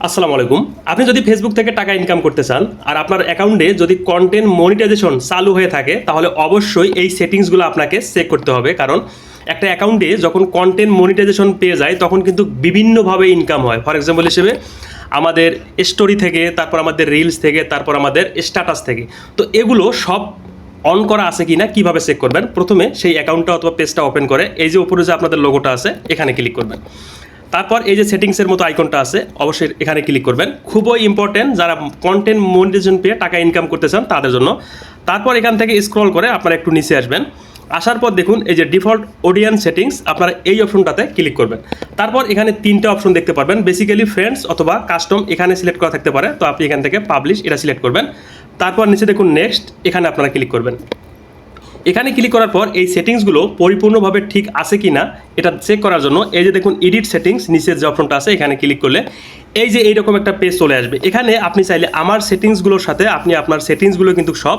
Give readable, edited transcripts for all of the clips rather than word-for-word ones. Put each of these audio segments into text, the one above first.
আসসালামু আলাইকুম। আপনি যদি ফেসবুক থেকে টাকা ইনকাম করতে চান আর আপনার অ্যাকাউন্টে যদি কন্টেন্ট মনিটাইজেশন চালু হয়ে থাকে তাহলে অবশ্যই এই সেটিংসগুলো আপনাকে চেক করতে হবে। কারণ একটা অ্যাকাউন্টে যখন কন্টেন্ট মনিটাইজেশন পেয়ে যায় তখন কিন্তু বিভিন্নভাবে ইনকাম হয়। ফর এক্সাম্পল হিসেবে আমাদের স্টোরি থেকে, তারপর আমাদের রিলস থেকে, তারপর আমাদের স্ট্যাটাস থেকে। তো এগুলো সব অন করা আছে কি না কীভাবে চেক করবেন? প্রথমে সেই অ্যাকাউন্টটা অথবা পেজটা ওপেন করে এই যে উপরে যে আপনাদের লোগোটা আছে এখানে ক্লিক করবেন। তারপর এই যে সেটিংসের মতো আইকনটা আছে অবশ্যই এখানে ক্লিক করবেন। খুবই ইম্পর্টেন্ট যারা কন্টেন্ট মনিটাইজেশন পেয়ে টাকা ইনকাম করতে চান তাদের জন্য। তারপর এখান থেকে স্ক্রল করে আপনারা একটু নিচে আসবেন। আসার পর দেখুন এই যে ডিফল্ট অডিয়েন্স সেটিংস, আপনারা এই অপশনটাতে ক্লিক করবেন। তারপর এখানে তিনটা অপশন দেখতে পারবেন, বেসিক্যালি ফ্রেন্ডস অথবা কাস্টম এখানে সিলেক্ট করা থাকতে পারে। তো আপনি এখান থেকে পাবলিশ এটা সিলেক্ট করবেন। তারপর নিচে দেখুন নেক্সট, এখানে আপনারা ক্লিক করবেন। এখানে ক্লিক করার পর এই সেটিংসগুলো পরিপূর্ণভাবে ঠিক আছে কি না এটা চেক করার জন্য এই যে দেখুন এডিট সেটিংস নিচের যে অপশনটা আছে এখানে ক্লিক করলে এই যে এইরকম একটা পেজ চলে আসবে। এখানে আপনি চাইলে আমার সেটিংসগুলোর সাথে আপনি আপনার সেটিংসগুলো কিন্তু সব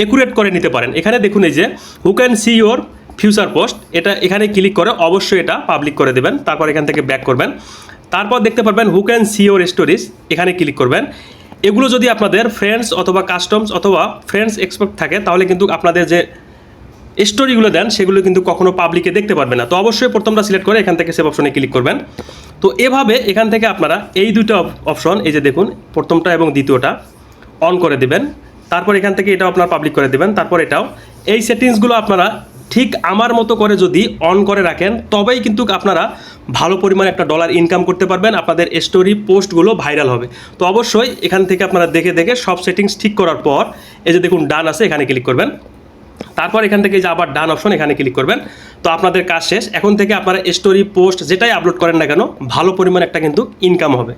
একুরেট করে নিতে পারেন। এখানে দেখুন এই যে who can see your future post, এটা এখানে ক্লিক করে অবশ্যই এটা পাবলিক করে দেবেন। তারপর এখান থেকে ব্যাক করবেন। তারপর দেখতে পারবেন who can see your stories, এখানে ক্লিক করবেন। এগুলো যদি আপনাদের ফ্রেন্ডস অথবা কাস্টমস অথবা ফ্রেন্ডস এক্সপেক্ট থাকে তাহলে কিন্তু আপনাদের যে স্টোরিগুলো দেন সেগুলো কিন্তু কখনো পাবলিকে দেখতে পারবে না। তো অবশ্যই প্রথমটা সিলেক্ট করে এখান থেকে সেভ অপশনে ক্লিক করবেন। তো এভাবে এখান থেকে আপনারা এই দুটো অপশন এই যে দেখুন প্রথমটা এবং দ্বিতীয়টা অন করে দেবেন। তারপর এখান থেকে এটাও আপনারা পাবলিক করে দেবেন। তারপর এটাও এই সেটিংসগুলো আপনারা ঠিক আমার মতো করে যদি অন করে রাখেন তবেই কিন্তু আপনারা ভালো পরিমাণে একটা ডলার ইনকাম করতে পারবেন, আপনাদের স্টোরি পোস্টগুলো ভাইরাল হবে। তো অবশ্যই এখান থেকে আপনারা দেখে দেখে সব সেটিংস ঠিক করার পর এই যে দেখুন ডান আছে এখানে ক্লিক করবেন। তারপর এখান থেকে যে আবার ডান অপশন এখানে ক্লিক করবেন। তো আপনাদের কাজ শেষ। এখন থেকে আপনারা স্টোরি পোস্ট যেটাই আপলোড করেন না কেন ভালো পরিমাণ একটা কিন্তু ইনকাম হবে।